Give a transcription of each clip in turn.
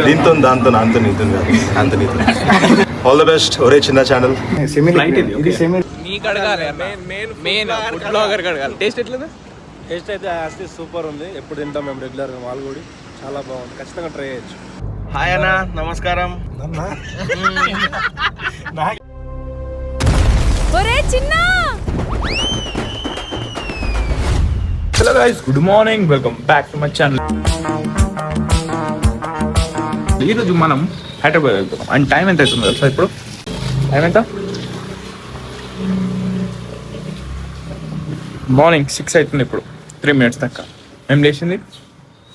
దీంతో దాంతో అంత నీతో అంత నీతో ఆల్ ద బెస్ట్. ఒరే చిన్న ఛానల్ మీకు అడగాలి, మెయిన్ ఫుడ్ బ్లాగర్ అడగాలి. టేస్ట్ ఎట్లేదు? టేస్ట్ అయితే యాస్టీ సూపర్ ఉంది. ఎప్పుడు తింటాం మేము రెగ్యులర్గా మాల్గూడి. చాలా బాగుంది, ఖచ్చితంగా ట్రై చేయొచ్చు. హాయ్ అన్న, నమస్కారం. ఒరే చిన్న hello guys, good morning, welcome back to my channel. ఈరోజు మనం హైదరాబాద్ వెళ్తున్నాం. అండ్ టైం ఎంత అవుతుంది తెలుసా? ఇప్పుడు టైం ఎంత? మార్నింగ్ 6 అవుతుంది. ఇప్పుడు 3 minutes దాకా. మేము లేచింది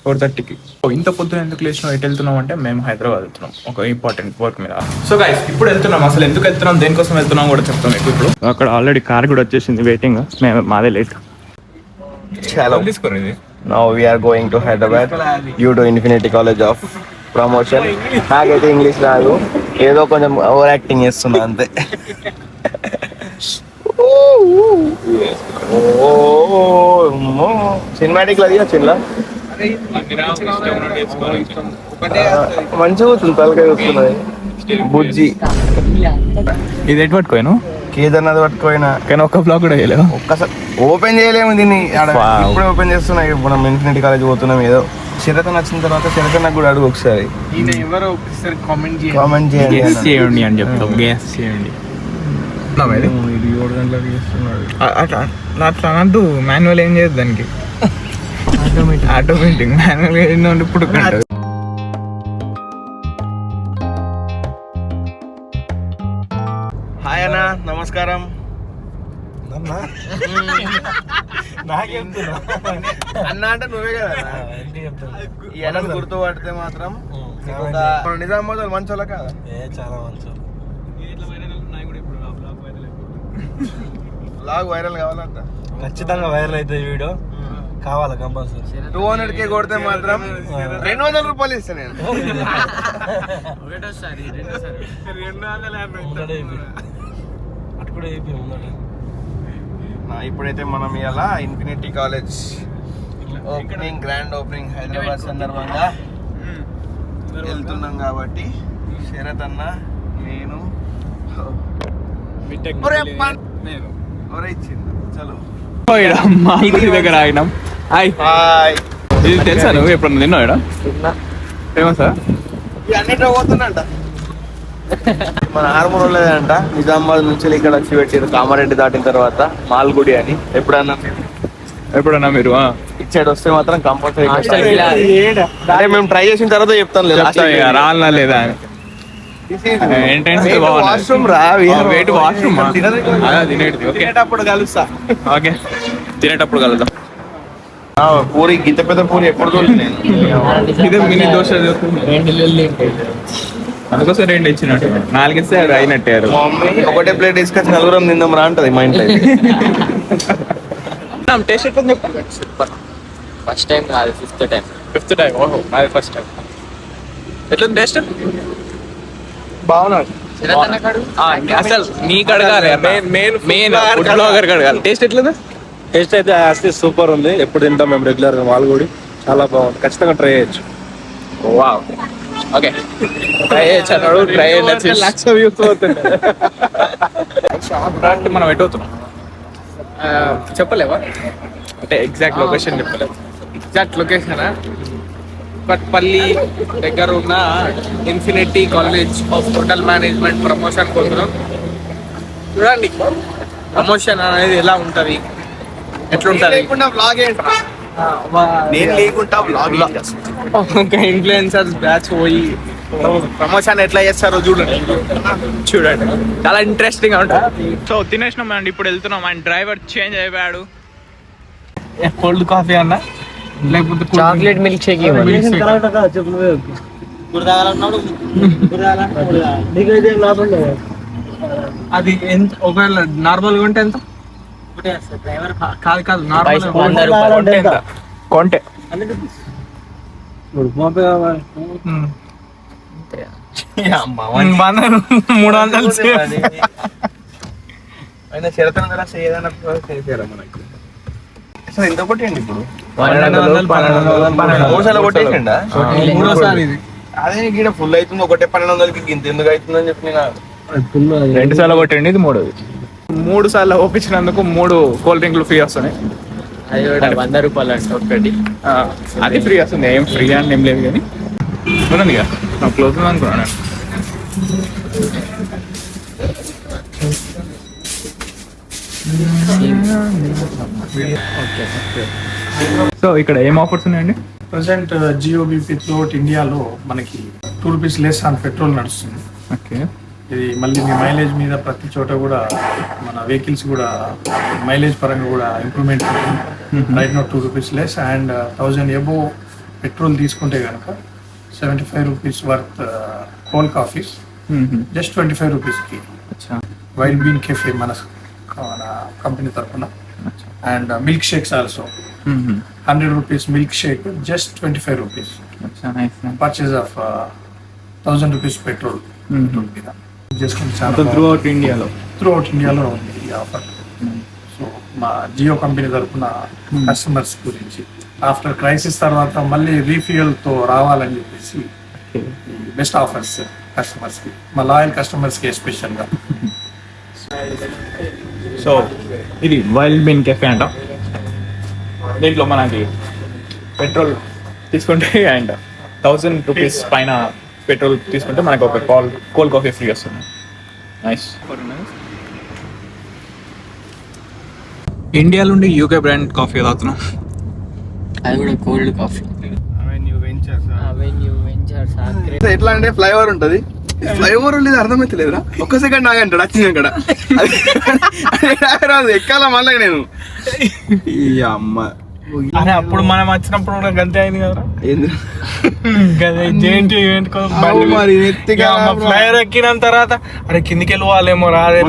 4:30కి. ఇంత పొద్దున ఎందుకు లేచినాం, ఎటు వెళ్తున్నాం అంటే మేము హైదరాబాద్ వెళ్తున్నాం ఒక ఇంపార్టెంట్ వర్క్ మీద. సో గైస్, ఇప్పుడు వెళ్తున్నాం. అసలు ఎందుకు వెళ్తున్నాం, దేనికోసం వెళ్తున్నాం కూడా చెప్తాం మీకు ఇప్పుడు. అక్కడ ఆల్రెడీ కార్ కూడా వచ్చేసింది వెయిటింగ్. మేము మాదే లేట్. తీసుకోండి. Now we are going to Hyderabad due to Infinity College of Promotion. నాకైతే ఇంగ్లీష్ రాదు, ఏదో కొంచెం ఓవర్ యాక్టింగ్ చేస్తున్నా అంతే. సినిమాటిక్ అది చిన్న మంచిగా వస్తుంది, తలకాయ వస్తున్నాయి. బుజ్జి ఇది ఎటు పట్టుకోను, కేదార్నాథ్ పట్టుకోయినా కానీ ఒక్క బ్లాగ్ కూడా చేయలేము. ఒక్కసారి ఓపెన్ చేయలేము దీన్ని. ఇప్పుడే ఓపెన్ చేస్తున్నా. ఇప్పుడు మనం ఇన్ఫినిటీ కాలేజ్ పోతున్నాం. ఏదో శరత్ వచ్చిన తర్వాత శరత్ నాకు కూడా అడుగు ఒకసారి. కామెంట్ చేయండి అని చెప్తాం. గ్యాస్ చేయండి. అట్లా అనద్దు. మాన్యువల్ ఏం చేయదు దానికి, ఆటోమేటిక్. మాన్యువల్ ఏంటంటే ఇప్పుడు హాయ్ అన్న, నమస్కారం. అన్న అంటే నువ్వే కదా. ఈ అన్న గుర్తుపడితే మాత్రం నిజామాబాద్ మంచి వాళ్ళ కదా. చాలా మంచి బ్లాగ్ వైరల్ కావాలంట. ఖచ్చితంగా వైరల్ అయితే వీడియో కావాలి కంపల్సరీ. 200K కొడితే మాత్రం 200 రూపాయలు ఇస్తా నేను. ఇప్పుడైతే మనం ఇలా infinity college opening, grand opening Hyderabad సందర్భంగా వెళ్తున్నాం కాబట్టి శరత్ అన్న, నేను ఇచ్చింది. చలో దగ్గర ఆగినాం. హాయ్, ఇది తెలుసా? నువ్వు ఎప్పుడన్నా తిన్నావు? ఫేమసా? అన్నిట్లో పోతున్నంట. మన ఆర్మూర్ లేదంట. నిజామాబాద్ నుంచి ఇక్కడ వచ్చి పెట్టారు. కామారెడ్డి దాటిన తర్వాత మాల్గుడి అని. ఎప్పుడన్నా మీరు ఇటు సైడ్ వస్తే మాత్రం కంపల్సరీ. అదే మేము ట్రై చేసిన తర్వాత చెప్తాను రావాలా లేదా అని. వాష్రూమ్ రా, వెయిట్ వాష్రూమ్ తినేటప్పుడు కలుస్తా. ఓకే, తినేటప్పుడు కలుద్దాం. పూరి, గింత పెద్ద పూరి ఎప్పుడు దొరికినాయి. ఇదే మినీ దోశ అందుకోసం 2 ఇచ్చినట్టు. 4 ఇస్తే అది అయినట్టే. ఒకటే ప్లేట్ తీసుకొచ్చి నలుగురం తిందాం రా అంటది మా ఇంట్లో. టేస్ట్ ఎట్లా చెప్పండి. ఫస్ట్ టైం కాదు, ఫిఫ్త్ టైం. ఓహో, అది ఫస్ట్ టైం. ఎట్లా టేస్ట్? బాగున్నాడు. అసలు నీకు అడగాలి, మెయిన్ ఫుడ్ బ్లాగర్ అడగాలి. టేస్ట్ ఎట్లేదు? టేస్ట్ అయితే యాస్టీ సూపర్ ఉంది. ఎప్పుడు తింటాం మేము రెగ్యులర్గా మాల్గూడి. చాలా బాగుంది, ఖచ్చితంగా ట్రై చేయొచ్చు. వావ్, ఓకే, ట్రై చేయొచ్చు. ట్రై మనం ఎటు అవుతున్నాం చెప్పలేవా? అంటే ఎగ్జాక్ట్ లొకేషన్ చెప్పలేవు. ఎగ్జాక్ట్ లొకేషన్ పట్పల్లి దగ్గర ఉన్న infinity college of hotel management promotion కోసం. చూడండి ప్రమోషన్ అనేది ఎలా ఉంటుంది, ఎట్లుంటుంది. నేను లేకుండా ఒక ఇన్ఫ్లుయెన్సర్స్ బ్యాచ్ పోయి ప్రమోషన్ ఎట్లా చేస్తారో చూడండి. చాలా ఇంట్రెస్టింగ్ గా ఉంటుంది. సో తినేసినాం అండి, ఇప్పుడు వెళ్తున్నాం. అండ్ డ్రైవర్ చేంజ్ అయిపోయాడు. కోల్డ్ కాఫీ అన్న లేకపోతే చాక్లెట్ మిల్క్ షేక్ అది ఎంత? ఒకవేళ నార్మల్ గా ఉంటే ఎంత? కాదు నార్మల్ ఎంత? కొంటే 300 అయినా శరతన ఏదైనా చేసారా మనకు. అసలు ఎంత కొట్టండి ఇప్పుడు? 1200 కొట్టేసిండా? 3సారి ఇది అదే గీడ ఫుల్ అవుతుంది, ఒకటే 1200కి ఇంత ఎందుకు అవుతుందని చెప్పి నేను 2 సార్లు కొట్టండి, ఇది 3ది. 3 సార్లు ఓపించినందుకు 3 కూల్ డ్రింక్లు ఫ్రీ వస్తున్నాయి. అది కూడా 100 రూపాయలు అంటే ఒకటి. అది ఫ్రీ వస్తుంది, ఏం ఫ్రీ అని ఏం లేదు కానీ ఉన్నది కదా, నాకు క్లోజ్ ఉంది అనుకున్నాను. సో ఇక్కడ ఏం ఆఫర్స్ ఉన్నాయండి? ప్రజెంట్ జియోబీపీ త్రూఅవుట్ ఇండియాలో మనకి 2 రూపీస్ లెస్ ఆన్ పెట్రోల్ నడుస్తుంది. ఓకే, ఇది మళ్ళీ మీ మైలేజ్ మీద ప్రతి చోట కూడా మన వెహికల్స్ కూడా మైలేజ్ పరంగా కూడా improvement right now 2 rupees less and 1000 above petrol తీసుకుంటే కనుక 75 rupees worth cold coffees just 25 రూపీస్కి. వైల్డ్ బీన్ కెఫే మన కంపెనీ తరఫున and milk shakes also 100 rupees milk shake just 25 rupees purchase of 1000 rupees petrol చేసుకుని చాలా throughout ఇండియాలో ఉంది ఈ ఆఫర్. సో మా జియో కంపెనీ తరఫున కస్టమర్స్ గురించి ఆఫ్టర్ క్రైసిస్ తర్వాత మళ్ళీ రీఫ్యూయల్తో రావాలని చెప్పేసి బెస్ట్ ఆఫర్స్ కస్టమర్స్కి, మా లాయల్ కస్టమర్స్కి ఎస్పెషల్గా. సో ఇది వైల్డ్ బీన్ కెఫే అంట. దీంట్లో మనకి పెట్రోల్ తీసుకుంటే అండ్ 1000 రూపీస్ పైన పెట్రోల్ తీసుకుంటే మనకు ఒక కోల్డ్ కాఫీ ఫ్రీ వస్తుంది. నైస్. ఇండియాలో ఉండే యూకే బ్రాండ్ కాఫీ తాగుతున్నాం. అది కూడా కోల్డ్ కాఫీ. ఎట్లా అంటే ఫ్లైఓవర్ ఉంటది, ఫ్లైఓవర్ ఉండేది అర్థమైతలేదురా, ఒక్క సెకండ్ ఆగంటాడు వచ్చింది అక్కడ రాదు ఎక్కాల మళ్ళీ నేను ఈ అమ్మ. అరే అప్పుడు మనం వచ్చినప్పుడు కూడా గంతే అయింది కదా, మరి ఎత్తిగా ఫ్లైర్ ఎక్కిన తర్వాత అరే కిందికి వెళ్ళిపోవాలేమో రాదే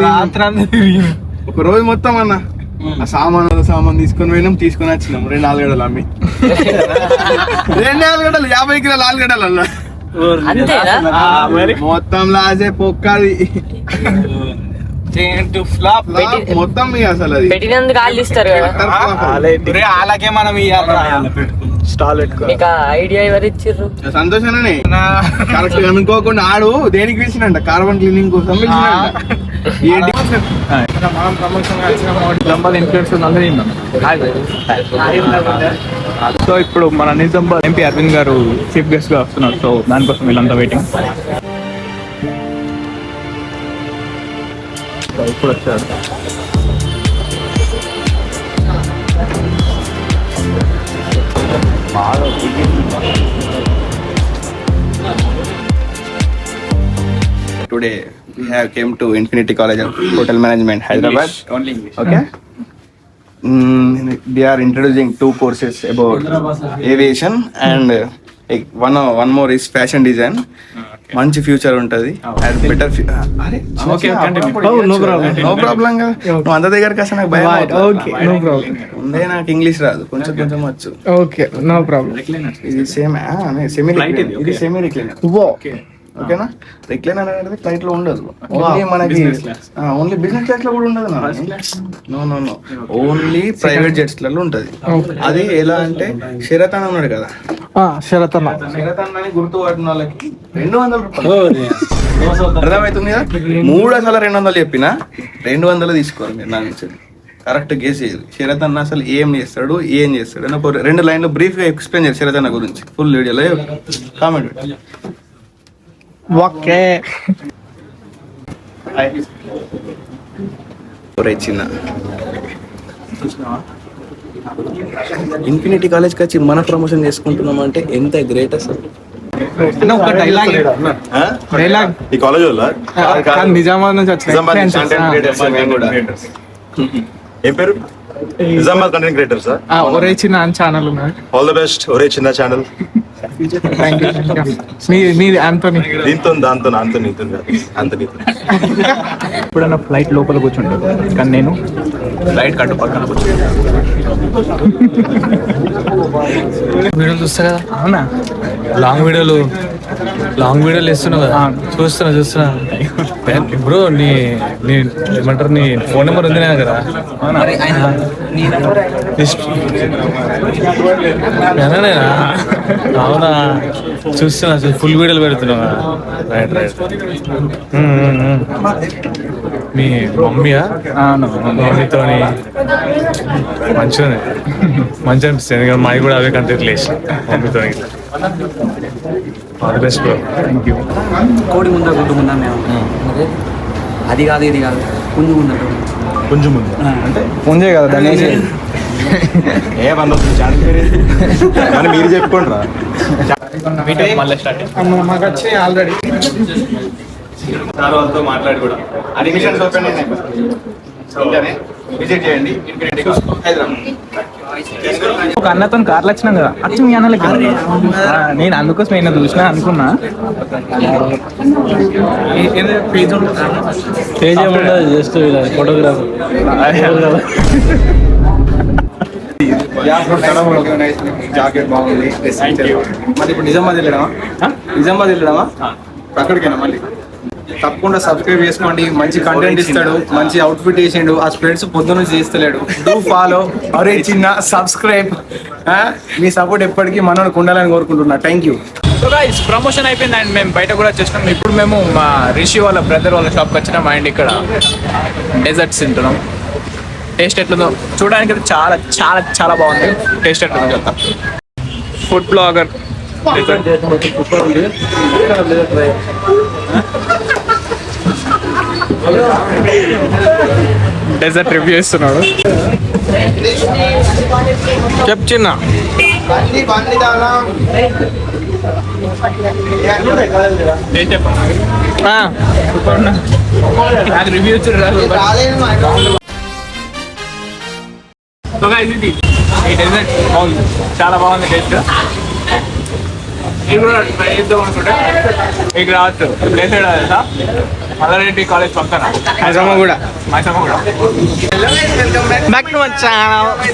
రాత్రి ఒక రోజు మొత్తం అన్న ఆ సామాన్ తీసుకొని పోయినాం, తీసుకొని వచ్చినాం 2 ఆలుగడ్డలు అమ్మి 2 ఆలుగడ్డలు 50 కిలోల ఆలుగడ్డలు అన్న మొత్తం లాసే పొక్కది ఫ్లాప్ మొత్తం అసలు అది పెట్టినందుకు వాళ్ళు ఇస్తారు కదా, అలాగే మనం స్టాల్ పెట్టుకో. మీకు ఐడియా ఎవరు ఇచ్చిర్రు? సంతోషానే కరెక్ట్ అనుకోకుండా ఆడు దేనికి పిలిచినంట, కార్బన్ క్లీనింగ్ కోసం సో ఇప్పుడు మన నిజామాబాద్ ఎంపీ అరవింద్ గారు చీఫ్ గెస్ట్ గా వస్తున్నారు. సో దానికోసం వీళ్ళంతా వెయిటింగ్. ఇప్పుడు వచ్చారు. Today we have came to Infinity College of Hotel Management, Hyderabad. Only English. Okay. They are introducing 2 courses about aviation and one more is fashion design. మంచి future ఉంటది and better. అరే no problem కదా, నువ్వు అంత దగ్గరికి వస్తే నాకు భయం. ఉందే నాకు ఇంగ్లీష్ రాదు, కొంచెం వచ్చు. Okay no problem. ఇది సేమ్ ఇది సెమీ రిక్లైనర్. ఓకేనా, రిక్లైనర్ అనేది ఫ్లైట్ లో ఉండదు, ఓన్లీ మనకి ఓన్లీ బిజినెస్ క్లాస్ లో కూడా ఉండదు. నో ఓన్లీ ప్రైవేట్ జెట్స్ లలో ఉంటది. అది ఎలా అంటే శరత్ ఉన్నాడు కదా, శరత్ అని గుర్తుపట్టిన వాళ్ళకి 200 రూపాయలు అర్థమవుతుంది కదా. 3 అసలు 200 చెప్పినా 200 తీసుకోవాలి మీరు నా నుంచి. కరెక్ట్ గేస్ చేయదు. శరత్ అన్న అసలు ఏం చేస్తాడు అని ఒక 2 లైన్లు బ్రీఫ్ గా ఎక్స్ప్లెయిన్ చేయాలి శరత్ అన్న గురించి. ఫుల్ వీడియోలో కామెంట్ పెట్టాలి. ఓకే చిన్న ఇన్ఫినిటీ కాలేజ్కి వచ్చి మన ప్రమోషన్ చేసుకుంటున్నాం అంటే ఎంత గ్రేట్ అసలు. ఈ కాలేజ్ వల్ల నిజామాబాద్ నుంచి వచ్చిన ఏం పేరు? Nizamabad content creator sir. ఒరే చిన్న ఛానల్ ఉన్నది. ఆల్ ది బెస్ట్ ఒరే చిన్న ఛానల్. మీది ఆంటోనీ. దాంతో ఎప్పుడైనా ఫ్లైట్ లోపల కూర్చుంటాడు కానీ నేను ఫ్లైట్ కట్టు పక్కన కూర్చుంటాను. వీడియోలు చూస్తా కదా. అవునా? లాంగ్ వీడియోలు వేస్తున్నావు కదా, చూస్తున్నా బ్రో నీ ఏమంటారు నీ ఫోన్ నెంబర్ ఉంది కదా నేనా అవునా చూస్తున్నా ఫుల్ వీడియోలు పెడుతున్నావా రైట్ మీ మమ్మీయా మమ్మీతోని మంచిగా అనిపిస్తుంది ఎందుకంటే మాది కూడా అవే కంటెంట్ లేచి మమ్మీతో all the best bro. Thank you. కోడి ముందా గుడ్డు ముందా మేము అది కాదు ఇది కాదు పుంజు ముందు కొంచెం ముందు అంటే ముందే కదా దాన్ని ఏ వాళ్ళు మీరు చెప్పుకోండి రా. మళ్ళీ స్టార్ట్ మాకు వచ్చినాయి ఆల్రెడీ. సార్ వాళ్ళతో మాట్లాడి కూడా అడ్మిషన్స్ ఓపెన్ అయినాయి. విజిట్ చేయండి హైదరాబాద్. ఒక అన్నతో కార్లు వచ్చినాం కదా వచ్చి మీ అన్నలకి నేను అందుకోసం ఏమైనా చూసినా అనుకున్నా పేజ్ ఉండదు జస్ట్ ఫోటోగ్రాఫర్ జాకెట్ బాగుంది. మరి ఇప్పుడు నిజామాబాద్ వెళ్ళడమా? అక్కడికేనా మళ్ళీ? తప్పకుండా సబ్స్క్రైబ్ చేసుకోండి. మంచి కంటెంట్ ఇస్తాడు, మంచి అవుట్ఫిట్ వేసిండు. ఆ స్ప్రెడ్స్ పొద్దున్న చేస్తలేడు. డూ ఫాలో అరే చిన్న సబ్స్క్రైబ్. మీ సపోర్ట్ ఎప్పటికీ మనోడికి ఉండాలని కోరుకుంటున్నా. Thank you. So guys promotion అయిపోయింది అండ్ మేము బయట కూడా వచ్చేసినాం. ఇప్పుడు మేము మా రిషి వాళ్ళ బ్రదర్ వాళ్ళ షాప్కి వచ్చినాం అండ్ ఇక్కడ డెజర్ట్స్ తింటున్నాం. టేస్ట్ ఎట్లుందో చూడడానికి అయితే చాలా చాలా చాలా బాగుంది. టేస్ట్ ఎట్లుందో చెప్తా. ఫుడ్ బ్లాగర్ డెజర్ట్ రివ్యూ ఇస్తున్నాడు. చెప్ చిన్న నాకు రివ్యూ ఇది ఈ డెజర్ట్ బాగుంది, చాలా బాగుంది టేస్ట్. మీరు కూడా ట్రై చేద్దాం అనుకుంటే మీకు రావచ్చు. ప్లేస్ ఏడా తెలుసా? మల్లారెడ్డి కాలేజ్ పక్కన మైసమ్మగూడ.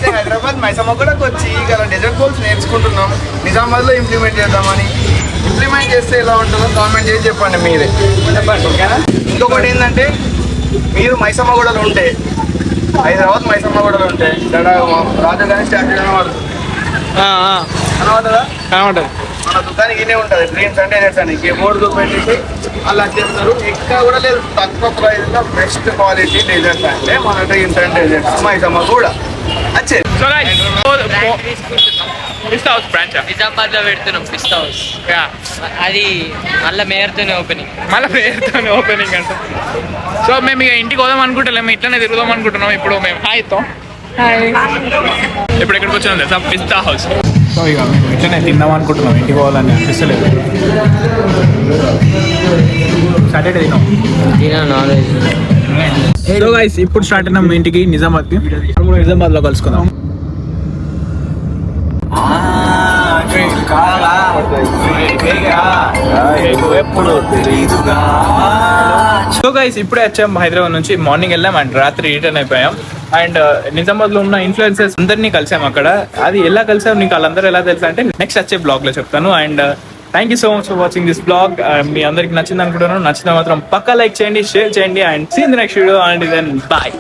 హైదరాబాద్ మైసమ్మగూడకు వచ్చి ఇక్కడ డెజర్ట్ బౌల్స్ నేర్చుకుంటున్నాం. నిజామాబాద్లో ఇంప్లిమెంట్ చేద్దామని. ఇంప్లిమెంట్ చేస్తే ఎలా ఉంటుందో కామెంట్ చేసి చెప్పండి మీరే. ఓకేనా? ఇంకొకటి ఏంటంటే మీరు మైసమ్మగూడలో ఉంటే, హైదరాబాద్ మైసమ్మగూడలో ఉంటే ఇక్కడ రాజధాని స్టాచ్యూ కనబడుతుంది. కనబడుతుంది. మన దుకాణానికి ఇనే ఉంటుంది. డ్రీమ్స్ అండ్ డెజర్ట్స్ అని బోర్డు పెట్టేసి అలా చేస్తారు. ఎక్కడ కూడా లేదు, తక్కువ ప్రైస్లో బెస్ట్ క్వాలిటీ డెజర్ట్స్ అంటే మన డ్రీమ్స్ అండ్ డెజర్ట్స్ మైసమ్మగూడ. వచ్చే పిస్తా హౌస్ బ్రాంచ్ నిజామాబాద్ లో పెడుతున్నాం పిస్తా హౌస్. అది మళ్ళీ మేయర్తోనే ఓపెనింగ్. అంట. సో మేము ఇక ఇంటికి పోదాం అనుకుంటలేము, ఇట్లనే తిరుగుదాం అనుకుంటున్నాం. ఇప్పుడు మేము హాయ్ ఇస్తాం. ఇప్పుడు ఎక్కడికి వచ్చినాం తెలుసా? పిస్తా హౌస్. సో ఇక మేము ఇట్లనే తిందాం అనుకుంటున్నాం, ఇంటికి పోవాలని అనిపిస్తలేదు. సాటర్డే తిన్నాం. Non veg. సో గైస్ ఇప్పుడు స్టార్ట్ అయినాం ఇంటికి నిజామాబాద్కి. నిజామాబాద్లో కలుసుకుందాం. సో గైస్ ఇప్పుడే వచ్చాం హైదరాబాద్ నుంచి. మార్నింగ్ వెళ్ళాం అండ్ రాత్రి రిటర్న్ అయిపోయాం. అండ్ నిజామాబాద్లో ఉన్న ఇన్ఫ్లుయెన్సర్స్ అందరినీ కలిసాం అక్కడ. అది ఎలా కలిసాం నీకు వాళ్ళందరూ ఎలా తెలుసా అంటే నెక్స్ట్ వచ్చే బ్లాగ్లో చెప్తాను. And thank you so much for watching this blog. మీ అందరికి నచ్చింది అనుకుంటున్నాను. నచ్చితే మాత్రం పక్కా లైక్ చేయండి, షేర్ చేయండి and see in the next video and then bye.